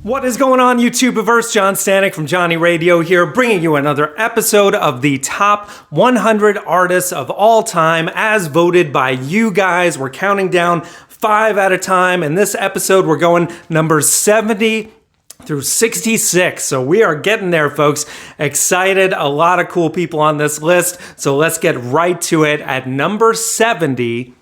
What is going on, YouTubeverse? John Stanek from Johnny Radio here, bringing you another episode of the top 100 artists of all time as voted by you guys. We're counting down 5 at a time. In this episode, we're going numbers 70 through 66. So we are getting there, folks. Excited. A lot of cool people on this list. So let's get right to it. At number 70...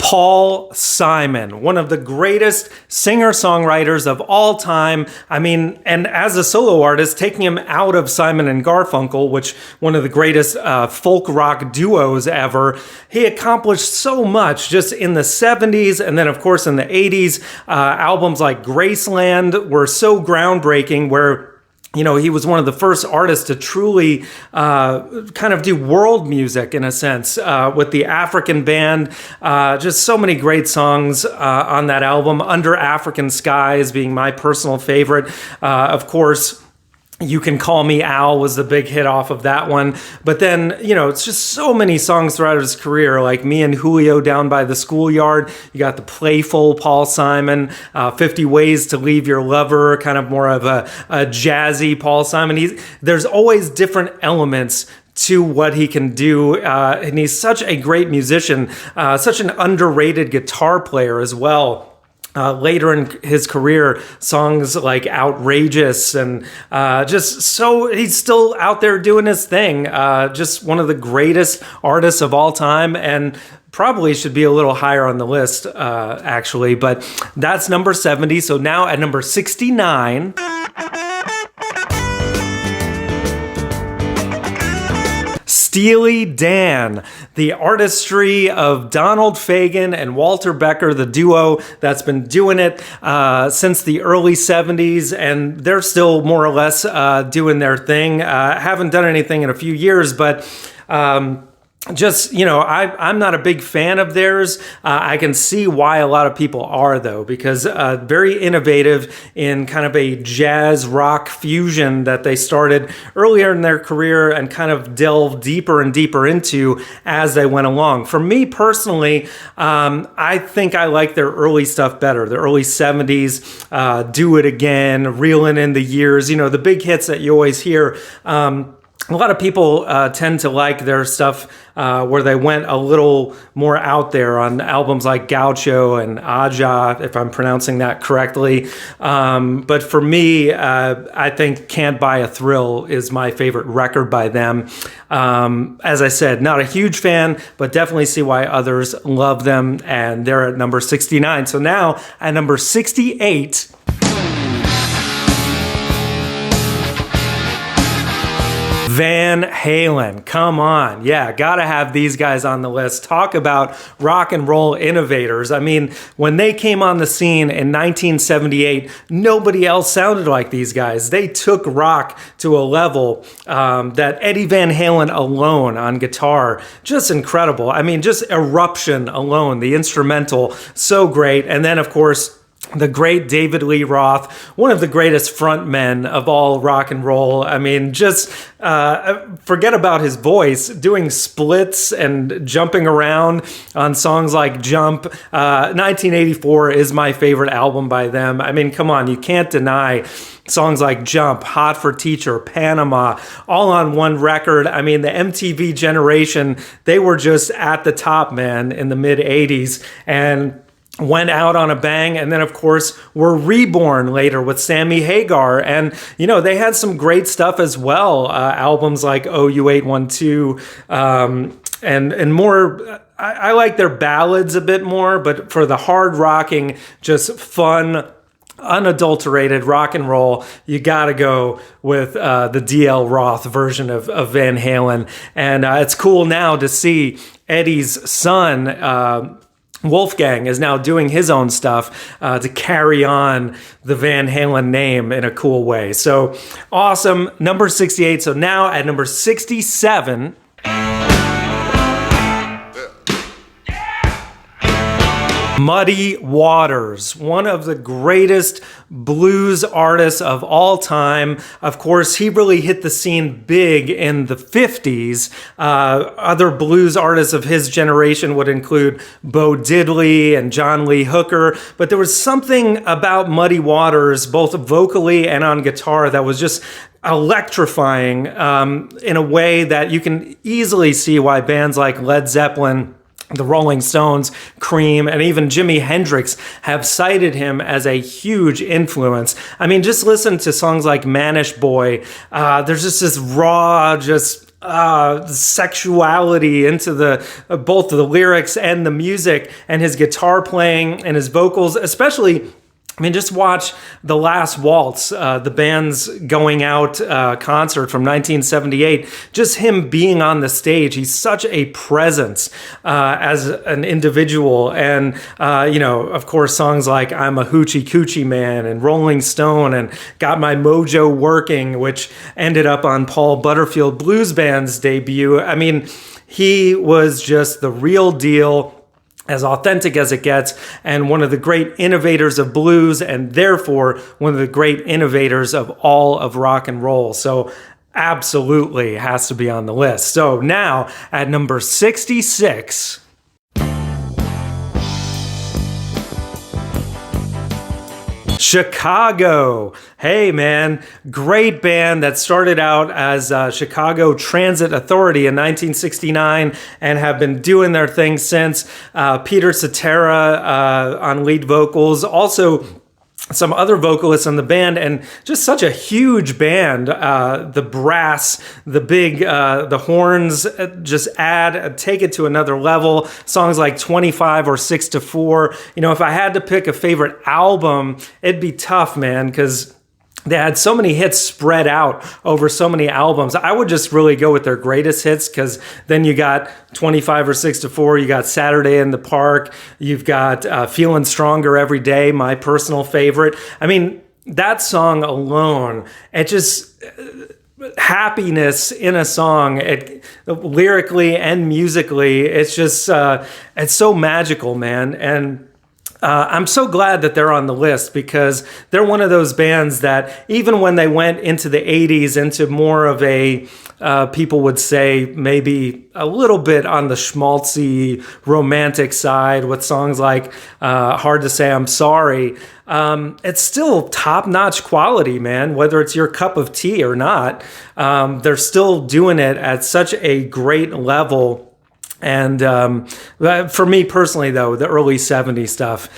Paul Simon, one of the greatest singer-songwriters of all time. I mean, and as a solo artist, taking him out of Simon and Garfunkel, which one of the greatest folk rock duos ever, he accomplished so much just in the 70s. And then, of course, in the 80s, albums like Graceland were so groundbreaking, where he was one of the first artists to truly kind of do world music in a sense with the African band. Just so many great songs on that album. Under African Skies being my personal favorite. Of course, You Can Call Me Al was the big hit off of that one. But then, it's just so many songs throughout his career, like Me and Julio Down by the Schoolyard. You got the playful Paul Simon, 50 Ways to Leave Your Lover, kind of more of a jazzy Paul Simon. There's always different elements to what he can do, and he's such a great musician, such an underrated guitar player as well. Later in his career, songs like Outrageous and he's still out there doing his thing. Just one of the greatest artists of all time, and probably should be a little higher on the list, actually. But that's number 70. So now at number 69... Steely Dan, the artistry of Donald Fagen and Walter Becker, the duo that's been doing it since the early 70s, and they're still more or less doing their thing. Haven't done anything in a few years, but... I'm not a big fan of theirs. I can see why a lot of people are, though, because very innovative in kind of a jazz rock fusion that they started earlier in their career and kind of delved deeper and deeper into as they went along. For me personally, I think I like their early stuff better. The early 70s, Do It Again, Reelin' in the Years, the big hits that you always hear. A lot of people tend to like their stuff where they went a little more out there on albums like Gaucho and Aja, if I'm pronouncing that correctly. But for me, I think Can't Buy a Thrill is my favorite record by them. As I said, not a huge fan, but definitely see why others love them. And they're at number 69. So now at number 68... Van Halen, come on. Yeah, gotta have these guys on the list. Talk about rock and roll innovators. I mean, when they came on the scene in 1978, nobody else sounded like these guys. They took rock to a level that Eddie Van Halen alone on guitar, just incredible. I mean, just Eruption alone, the instrumental, so great. And then, of course, the great David Lee Roth, one of the greatest frontmen of all rock and roll. I mean, just forget about his voice, doing splits and jumping around on songs like Jump. 1984 is my favorite album by them. I mean, come on, you can't deny songs like Jump, Hot for Teacher, Panama, all on one record. I mean, the MTV generation, they were just at the top, man, in the mid-'80s. And went out on a bang, and then of course were reborn later with Sammy Hagar, and they had some great stuff as well, albums like OU812 and more. I like their ballads a bit more, but for the hard rocking, just fun, unadulterated rock and roll, you gotta go with the DL Roth version of Van Halen. And it's cool now to see Eddie's son Wolfgang is now doing his own stuff to carry on the Van Halen name in a cool way. So awesome. Number 68. So now at number 67. Muddy Waters, one of the greatest blues artists of all time. Of course, he really hit the scene big in the 50s. Other blues artists of his generation would include Bo Diddley and John Lee Hooker. But there was something about Muddy Waters, both vocally and on guitar, that was just electrifying in a way that you can easily see why bands like Led Zeppelin, the Rolling Stones, Cream, and even Jimi Hendrix have cited him as a huge influence. I mean, just listen to songs like Manish Boy. There's just this raw, sexuality into the both the lyrics and the music, and his guitar playing and his vocals, especially. I mean, just watch The Last Waltz, the band's going out concert from 1978. Just him being on the stage. He's such a presence as an individual. And, of course, songs like I'm a Hoochie Coochie Man and Rolling Stone and Got My Mojo Working, which ended up on Paul Butterfield Blues Band's debut. I mean, he was just the real deal, as authentic as it gets, and one of the great innovators of blues, and therefore one of the great innovators of all of rock and roll. So absolutely has to be on the list. So now at number 66, Chicago. Hey man, great band that started out as Chicago Transit Authority in 1969 and have been doing their thing since. Peter Cetera on lead vocals, also some other vocalists in the band, and just such a huge band. The brass, the big, the horns just take it to another level. Songs like 25 or 6 to 4. If I had to pick a favorite album, it'd be tough, man, because they had so many hits spread out over so many albums. I would just really go with their greatest hits, because then you got 25 or 6 to 4, you got Saturday in the Park, you've got Feeling Stronger Every Day, my personal favorite. I mean, that song alone, it just happiness in a song, lyrically and musically, it's just it's so magical, man. And I'm so glad that they're on the list, because they're one of those bands that even when they went into the 80s into more of a, people would say maybe a little bit on the schmaltzy romantic side with songs like Hard to Say I'm Sorry, it's still top-notch quality, man, whether it's your cup of tea or not. They're still doing it at such a great level. And for me personally, though, the early 70s stuff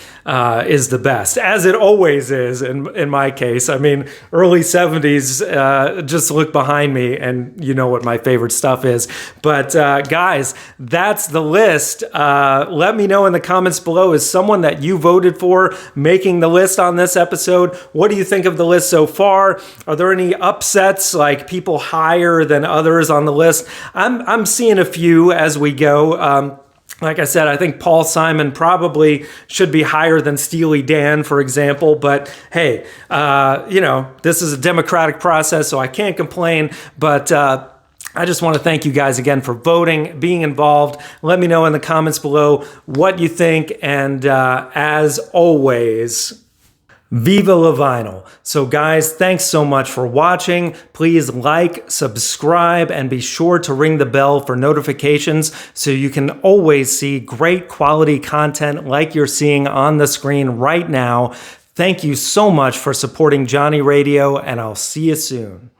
is the best, as it always is in my case. I mean, early 70s, just look behind me and you know what my favorite stuff is. But guys, that's the list. Let me know in the comments below, is someone that you voted for making the list on this episode? What do you think of the list so far? Are there any upsets, like people higher than others on the list? I'm seeing a few as we go. Like I said, I think Paul Simon probably should be higher than Steely Dan, for example. But hey, this is a democratic process, so I can't complain. But I just want to thank you guys again for voting, being involved. Let me know in the comments below what you think. And as always, Viva la vinyl. So guys, thanks so much for watching. Please like, subscribe, and be sure to ring the bell for notifications so you can always see great quality content like you're seeing on the screen right now. Thank you so much for supporting Johnny Radio, and I'll see you soon.